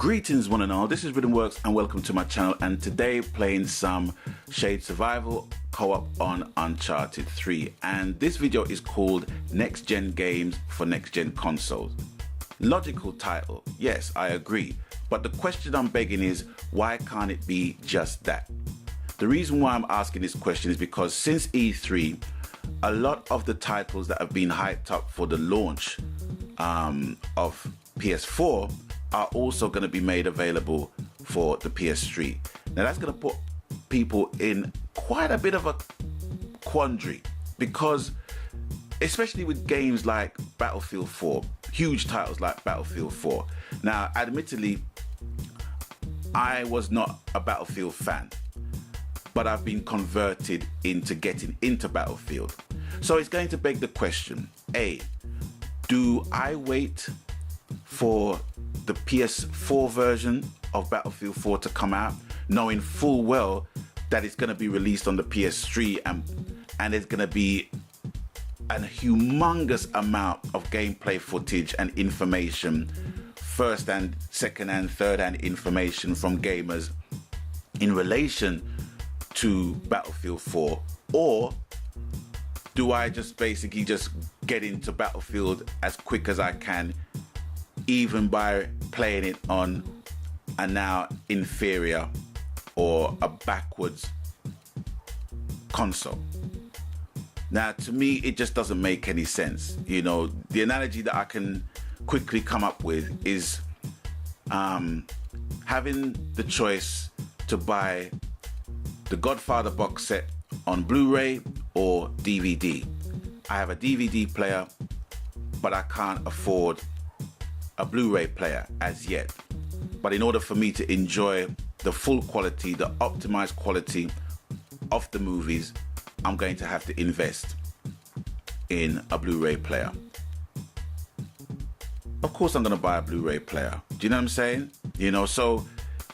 Greetings one and all, this is Rhythmworks and welcome to my channel, and today playing some Shade Survival co-op on Uncharted 3, and this video is called Next Gen Games for Next Gen Consoles. Logical title, yes, I agree, but the question I'm begging is, why can't it be just that? The reason why I'm asking this question is because since E3, a lot of the titles that have been hyped up for the launch of PS4 are also going to be made available for the PS3. Now that's going to put people in quite a bit of a quandary, because especially with games like Battlefield 4, huge titles like Battlefield 4. Now admittedly, I was not a Battlefield fan, but I've been converted into getting into Battlefield. So it's going to beg the question, A, do I wait for the PS4 version of Battlefield 4 to come out, knowing full well that it's going to be released on the PS3 and there's going to be a humongous amount of gameplay footage and information, first and second and third hand information from gamers in relation to Battlefield 4? Or do I just basically just get into Battlefield as quick as I can, even by playing it on a now inferior or a backwards console? Now, to me, it just doesn't make any sense. You know, the analogy that I can quickly come up with is having the choice to buy the Godfather box set on Blu-ray or DVD. I have a DVD player, but I can't afford a Blu-ray player as yet. But in order for me to enjoy the full quality, the optimized quality of the movies, I'm going to have to invest in a Blu-ray player. Of course I'm going to buy a Blu-ray player. Do you know what I'm saying? You know, so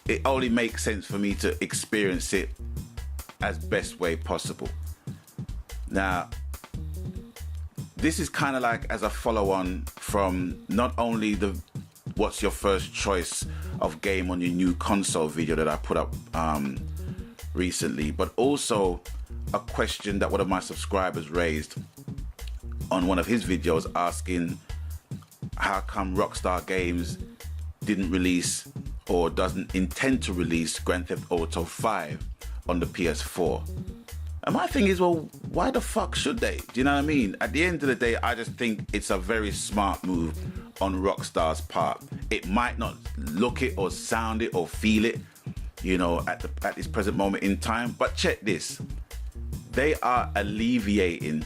it only makes sense for me to experience it as best way possible. Now, this is kind of like as a follow-on from not only the what's your first choice of game on your new console video that I put up recently, but also a question that one of my subscribers raised on one of his videos, asking how come Rockstar Games didn't release or doesn't intend to release Grand Theft Auto 5 on the PS4. And my thing is, well, why the fuck should they? Do you know what I mean? At the end of the day, I just think it's a very smart move on Rockstar's part. It might not look it or sound it or feel it, you know, at this present moment in time, but check this. They are alleviating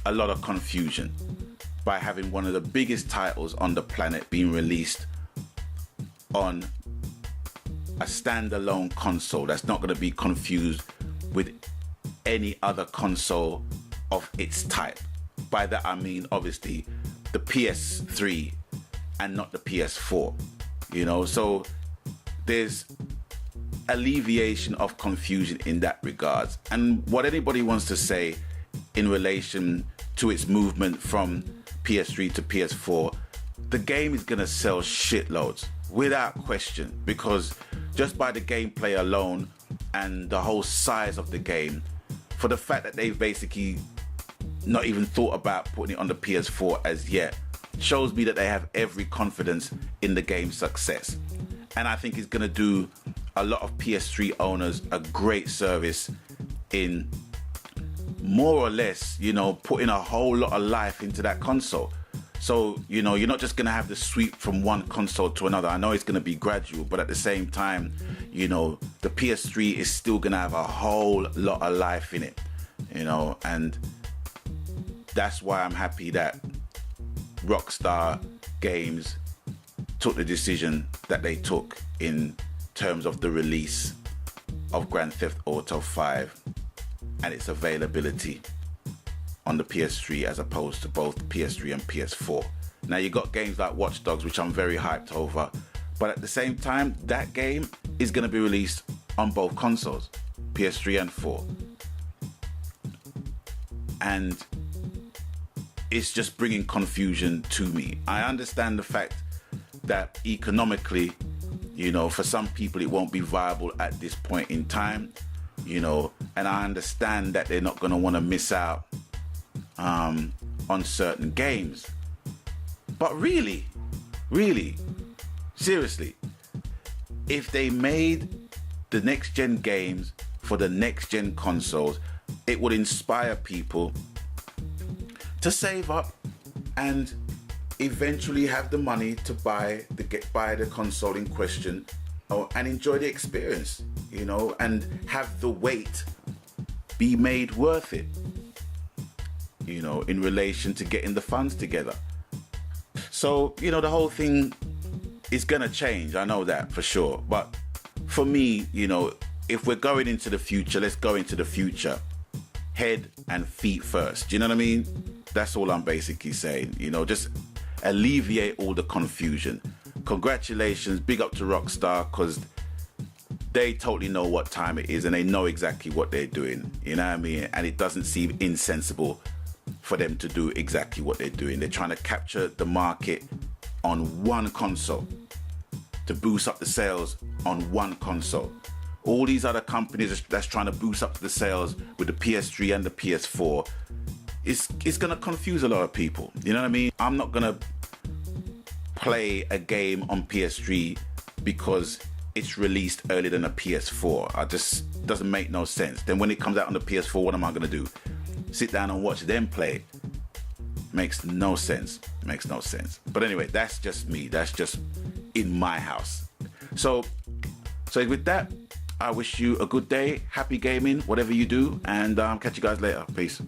a lot of confusion by having one of the biggest titles on the planet being released on a standalone console that's not going to be confused with any other console of its type. By that I mean obviously the PS3 and not the PS4, you know. So there's alleviation of confusion in that regards. And what anybody wants to say in relation to its movement from PS3 to PS4, the game is going to sell shitloads without question, because just by the gameplay alone and the whole size of the game, for the fact that they've basically not even thought about putting it on the PS4 as yet, shows me that they have every confidence in the game's success. And I think it's going to do a lot of PS3 owners a great service in more or less, you know, putting a whole lot of life into that console. So, you know, you're not just going to have the sweep from one console to another. I know it's going to be gradual, but at the same time, you know, the PS3 is still going to have a whole lot of life in it, you know, and that's why I'm happy that Rockstar Games took the decision that they took in terms of the release of Grand Theft Auto 5 and its availability on the PS3 as opposed to both PS3 and PS4. Now you got games like Watch Dogs, which I'm very hyped over, but at the same time, that game is going to be released on both consoles, PS3 and 4. And it's just bringing confusion to me. I understand the fact that economically, you know, for some people it won't be viable at this point in time, you know, and I understand that they're not going to want to miss out on certain games. But really, seriously, if they made the next gen games for the next gen consoles, it would inspire people to save up and eventually have the money to buy the console in question, and enjoy the experience, you know, and have the wait be made worth it, you know, in relation to getting the funds together. So, you know, the whole thing is gonna change, I know that for sure. But for me, you know, if we're going into the future, let's go into the future head and feet first. Do you know what I mean? That's all I'm basically saying. You know, just alleviate all the confusion. Congratulations, big up to Rockstar, because they totally know what time it is and they know exactly what they're doing. You know what I mean? And it doesn't seem insensible for them to do exactly what they're doing. They're trying to capture the market on one console, to boost up the sales on one console. All these other companies that's trying to boost up the sales with the PS3 and the PS4, it's going to confuse a lot of people. You know what I mean? I'm not going to play a game on PS3 because it's released earlier than a PS4. I just doesn't make no sense. Then when it comes out on the PS4, what am I going to do? Sit down and watch them play? Makes no sense. Makes no sense. But anyway, that's just me. That's just in my house. So with that, I wish you a good day, happy gaming, whatever you do, and catch you guys later. Peace.